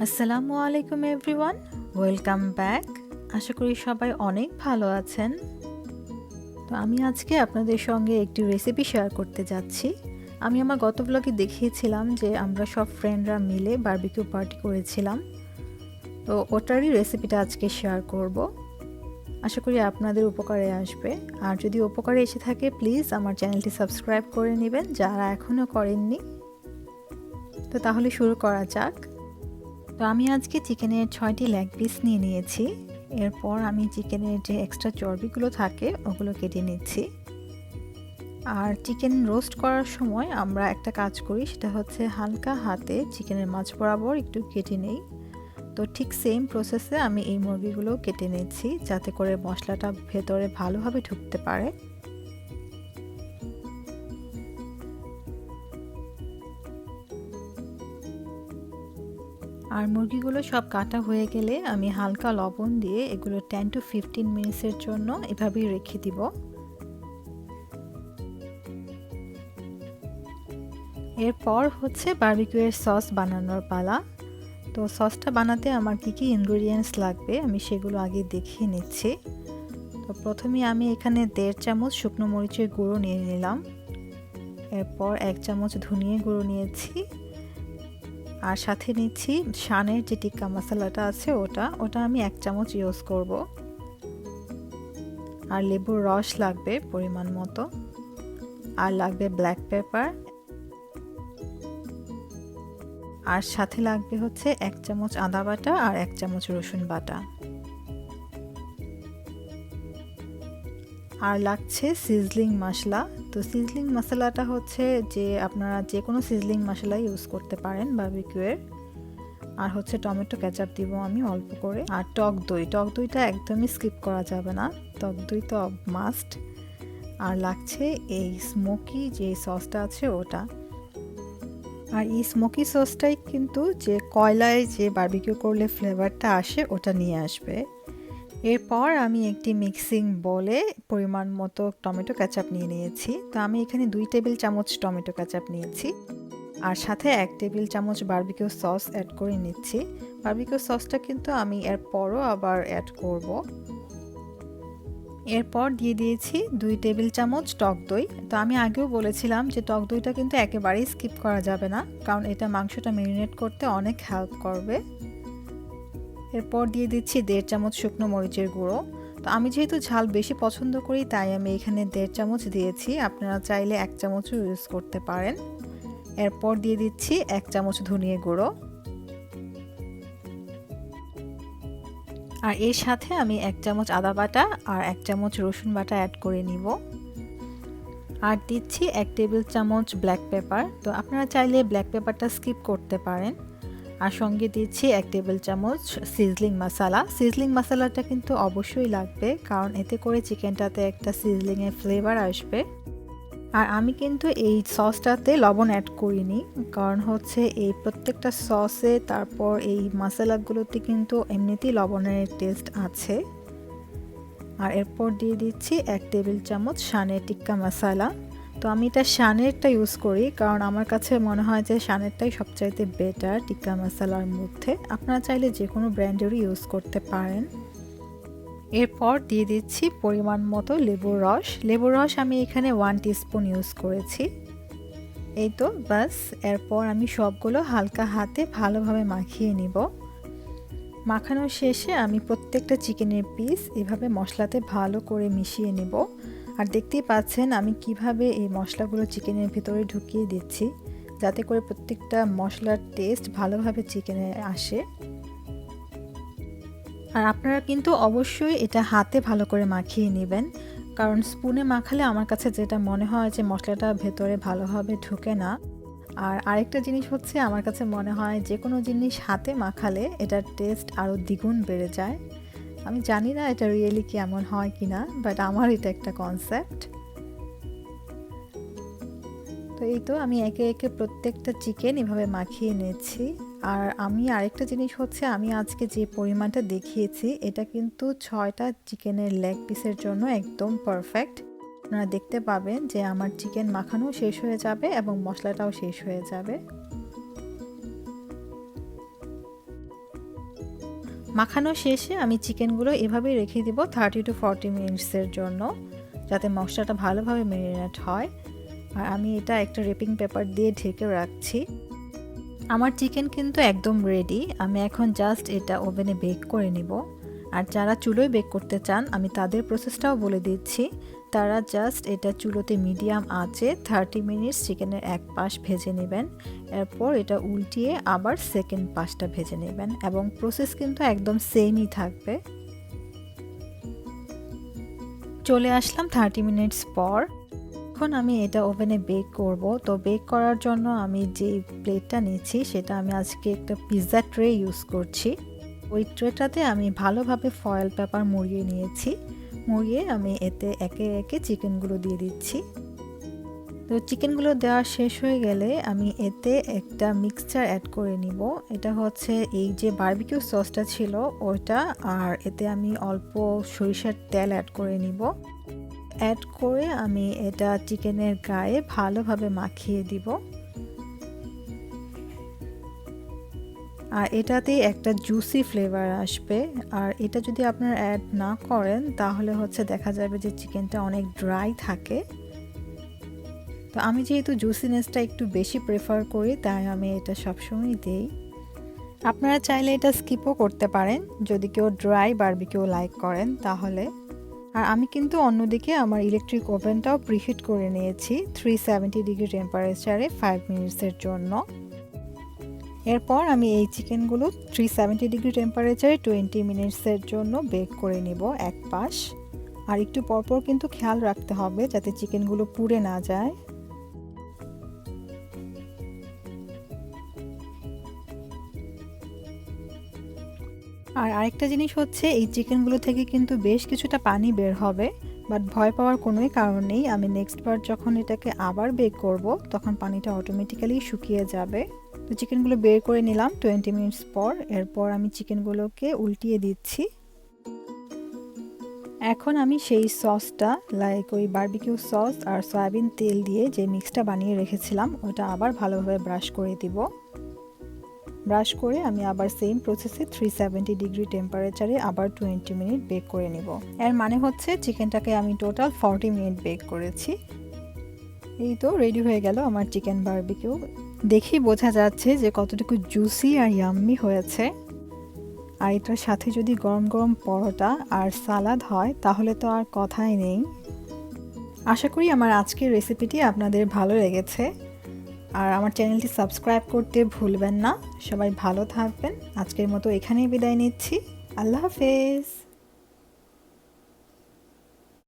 আসসালামু আলাইকুম everyone, welcome back. আশা করি সবাই অনেক ভালো আছেন। তো আমি আজকে আপনাদের সঙ্গে একটি রেসিপি শেয়ার করতে যাচ্ছি। আমি আমার গত ব্লগে দেখিয়েছিলাম যে আমরা সব ফ্রেন্ডরা মিলে বারবিকিউ পার্টি করেছিলাম, তো ওটারই রেসিপিটা আজকে শেয়ার করব। আশা করি আপনাদের উপকারে আসবে, আর যদি উপকারে এসে থাকে প্লিজ আমার চ্যানেলটি সাবস্ক্রাইব করে নেবেন যারা এখনও করেননি। তো তাহলে শুরু করা যাক। তো আমি আজকে চিকেনের 6টি লেগ পিস নিয়ে নিয়েছি। এরপর আমি চিকেনের যে এক্সট্রা চর্বিগুলো থাকে ওগুলো কেটে নিচ্ছি। আর চিকেন রোস্ট করার সময় আমরা একটা কাজ করি, সেটা হচ্ছে হালকা হাতে চিকেনের মাঝ বরাবর একটু কেটে নেই। তো ঠিক সেম প্রসেসে আমি এই মুরগিগুলো কেটে নিচ্ছি যাতে করে মশলাটা ভেতরে ভালোভাবে ঢুকতে পারে। আর মুরগিগুলো সব কাটা হয়ে গেলে আমি হালকা লবণ দিয়ে এগুলো 10 to 15 মিনিটসের জন্য এভাবেই রেখে দিব। এরপর হচ্ছে বারবিকিউয়ের সস বানানোর পালা। তো সসটা বানাতে আমার কী কী ইনগ্রেডিয়েন্টস লাগবে আমি সেগুলো আগে দেখিয়ে নিচ্ছি। তো প্রথমে আমি এখানে 1.5 চামচ শুকনো মরিচের গুঁড়ো নিয়ে নিলাম। এরপর 1 চামচ ধনিয়া গুঁড়ো নিয়েছি, আর সাথে নিচ্ছি শানের যে টিক্কা মশলাটা আছে ওটা আমি 1 চামচ ইউজ করব। আর লেবুর রস লাগবে পরিমাণ মতো, আর লাগবে ব্ল্যাক পেপার, আর সাথে লাগবে হচ্ছে 1 চামচ আদা বাটা আর 1 চামচ রসুন বাটা। আর লাগছে সিজলিং মশলা। তো সিজলিং মশলাটা হচ্ছে যে আপনারা যে কোনো সিজলিং মশলা ইউজ করতে পারেন বারবিকিউয়ের। আর হচ্ছে টমেটো কেচাপ দিব আমি অল্প করে, আর টক দইটা একদমই স্কিপ করা যাবে না, টক দই তো মাস্ট। আর লাগছে এই স্মোকি যে সসটা আছে ওটা। আর এই স্মোকি সসটাই কিন্তু যে কয়লায় যে বারবিকিউ করলে ফ্লেভারটা আসে ওটা নিয়ে আসবে। এরপর আমি একটি মিক্সিং বলে পরিমাণ মতো টমেটো কেচাপ নিয়ে নিয়েছি। তো আমি এখানে 2 টেবিল চামচ টমেটো কেচাপ নিয়েছি, আর সাথে 1 টেবিল চামচ বারবিকিউ সস অ্যাড করে নিচ্ছি। বারবিকিউ সসটা কিন্তু আমি এরপরও আবার অ্যাড করব। এরপর দিয়ে দিয়েছি 2 টেবিল চামচ টক দই। তো আমি আগেও বলেছিলাম যে টক দইটা কিন্তু একেবারেই স্কিপ করা যাবে না, কারণ এটা মাংসটা ম্যারিনেট করতে অনেক হেল্প করবে। এরপর দিয়ে দিচ্ছি 1.5 চামচ শুকনো মরিচের গুঁড়ো। তো আমি যেহেতু ঝাল বেশি পছন্দ করি তাই আমি এখানে 1.5 চামচ দিয়েছি, আপনারা চাইলে 1 চামচও ইউজ করতে পারেন। এরপর দিয়ে দিচ্ছি 1 চামচ ধনিয়া গুঁড়ো, আর এর সাথে আমি 1 চামচ আদা বাটা আর 1 চামচ রসুন বাটা অ্যাড করে নিব। আর দিচ্ছি 1 টেবিল চামচ ব্ল্যাক পেপার। তো আপনারা চাইলে ব্ল্যাক পেপারটা স্কিপ করতে পারেন। আর সঙ্গে দিচ্ছি 1 টেবিল চামচ সিজলিং মশলা। সিজলিং মশলাটা কিন্তু অবশ্যই লাগবে, কারণ এতে করে চিকেনটাতে একটা সিজলিংয়ের ফ্লেভার আসবে। আর আমি কিন্তু এই সসটাতে লবণ অ্যাড করিনি, কারণ হচ্ছে এই প্রত্যেকটা সসে তারপর এই মশলাগুলোতে কিন্তু এমনিতেই লবণের টেস্ট আছে। আর এরপর দিয়ে দিচ্ছি 1 টেবিল চামচ শানের টিক্কা মশলা। তো আমি এটা শানেরটা ইউজ করি, কারণ আমার কাছে মনে হয় যে শানেরটাই সবচাইতে বেটার টিক্কা মশলার মধ্যে। আপনারা চাইলে যে কোনো ব্র্যান্ডেরই ইউজ করতে পারেন। এরপর দিয়ে দিচ্ছি পরিমাণ মতো লেবুর রস আমি এখানে 1 টিস্পুন ইউজ করেছি। এই তো বাস। এরপর আমি সবগুলো হালকা হাতে ভালোভাবে মাখিয়ে নিব। মাখানোর শেষে আমি প্রত্যেকটা চিকেনের পিস এভাবে মশলাতে ভালো করে মিশিয়ে নেব। আর দেখতেই পাচ্ছেন আমি কিভাবে এই মশলাগুলো চিকেনের ভিতরে ঢুকিয়ে দিচ্ছি, যাতে করে প্রত্যেকটা মশলার টেস্ট ভালোভাবে চিকেনে আসে। আর আপনারা কিন্তু অবশ্যই এটা হাতে ভালো করে মাখিয়ে নেবেন, কারণ স্পুনে মাখালে আমার কাছে যেটা মনে হয় যে মশলাটা ভেতরে ভালোভাবে ঢোকে না। আর আরেকটা জিনিস হচ্ছে আমার কাছে মনে হয় যে কোনো জিনিস হাতে মাখালে এটার টেস্ট আরও দ্বিগুণ বেড়ে যায়। আমি জানি না এটা রিয়েলি কি এমন হয় কি না, বাট আমার এটা একটা কনসেপ্ট। তো এই তো আমি একে একে প্রত্যেকটা চিকেন এভাবে মাখিয়ে নিচ্ছি। আর আমি আরেকটা জিনিস হচ্ছে, আমি আজকে যে পরিমাণটা দেখিয়েছি এটা কিন্তু 6টা চিকেনের লেগ পিসের জন্য একদম পারফেক্ট। আপনারা দেখতে পাবেন যে আমার চিকেন মাখানো শেষ হয়ে যাবে এবং মশলাটাও শেষ হয়ে যাবে। মাখানো শেষে আমি চিকেনগুলো এভাবেই রেখে দিব 30 to 40 মিনিটসের জন্য, যাতে মশলাটা ভালোভাবে ম্যারিনেট হয়। আর আমি এটা একটা র্যাপিং পেপার দিয়ে ঢেকে রাখছি। আমার চিকেন কিন্তু একদম রেডি। আমি এখন জাস্ট এটা ওভেনে বেক করে নিব। আর যারা চুলোয় বেক করতে চান আমি তাদের প্রসেসটাও বলে দিচ্ছি। তারা জাস্ট এটা চুলোতে মিডিয়াম আঁচে 30 মিনিটস চিকেনের এক পাশ ভেজে নেবেন। এরপর এটা উল্টিয়ে আবার সেকেন্ড পাশটা ভেজে নেবেন এবং প্রসেস কিন্তু একদম সেমই থাকবে। চলে আসলাম 30 মিনিটস পর। এখন আমি এটা ওভেনে বেক করব। তো বেক করার জন্য আমি যে প্লেটটা নিয়েছি সেটা আমি আজকে একটা পিৎজা ট্রে ইউজ করছি। ওই ট্রেটাতে আমি ভালোভাবে ফয়েল পেপার মুড়িয়ে নিয়েছি। মুড়িয়ে আমি এতে একে একে চিকেনগুলো দিয়ে দিচ্ছি। তো চিকেনগুলো দেওয়া শেষ হয়ে গেলে আমি এতে একটা মিক্সচার অ্যাড করে নিব। এটা হচ্ছে এই যে বারবিকিউ সসটা ছিল ওইটা, আর এতে আমি অল্প সরিষার তেল অ্যাড করে নিব। অ্যাড করে আমি এটা চিকেনের গায়ে ভালোভাবে মাখিয়ে দিব। আর এটাতে একটা জুসি ফ্লেভার আসবে। আর এটা যদি আপনারা অ্যাড না করেন তাহলে হচ্ছে দেখা যাবে যে চিকেনটা অনেক ড্রাই থাকে। তো আমি যেহেতু জুসিনেসটা একটু বেশি প্রেফার করি তাই আমি এটা সবসময় দেই। আপনারা চাইলে এটা স্কিপও করতে পারেন যদি কেউ ড্রাই বারবিকিউ লাইক করেন তাহলে। আর আমি কিন্তু অন্যদিকে আমার ইলেকট্রিক ওভেনটাও প্রিহিট করে নিয়েছি 370 ডিগ্রি টেম্পারেচারে 5 মিনিটসের জন্য। এরপর আমি এই চিকেনগুলো 370 ডিগ্রি টেম্পারেচারে 20 মিনিটসের জন্য বেক করে নিব এক পাশ। আর একটু পরপর কিন্তু খেয়াল রাখতে হবে যাতে চিকেনগুলো পুড়ে না যায়। আর আরেকটা জিনিস হচ্ছে এই চিকেনগুলো থেকে কিন্তু বেশ কিছুটা পানি বের হবে, বাট ভয় পাওয়ার কোনোই কারণ নেই। আমি নেক্সট বার যখন এটাকে আবার বেক করব তখন পানিটা অটোমেটিক্যালি শুকিয়ে যাবে। তো চিকেনগুলো বের করে নিলাম 20 মিনিটস পর। এরপর আমি চিকেনগুলোকে উল্টিয়ে দিচ্ছি। এখন আমি সেই সসটা লাইক ওই বারবিকিউ সস আর সয়াবিন তেল দিয়ে যে মিক্সটা বানিয়ে রেখেছিলাম ওটা আবার ভালোভাবে ব্রাশ করে দিব। ব্রাশ করে আমি আবার সেম প্রসেসে 370 ডিগ্রি টেম্পারেচারে আবার 20 মিনিট বেক করে নিব। এর মানে হচ্ছে চিকেনটাকে আমি টোটাল 40 মিনিট বেক করেছি। এই তো রেডি হয়ে গেল আমার চিকেন বারবিকিউ। দেখেই বোঝা যাচ্ছে যে কতটুকু জুসি আর ইয়াম্মি হয়েছে। আর এটার সাথে যদি গরম গরম পরোটা আর সালাদ হয় তাহলে তো আর কথাই নেই। আশা করি আমার আজকের রেসিপিটি আপনাদের ভালো লেগেছে। আর আমার চ্যানেলটি সাবস্ক্রাইব করতে ভুলবেন না। সবাই ভালো থাকবেন। আজকের মতো এখানেই বিদায় নিচ্ছি। আল্লাহ হাফেজ।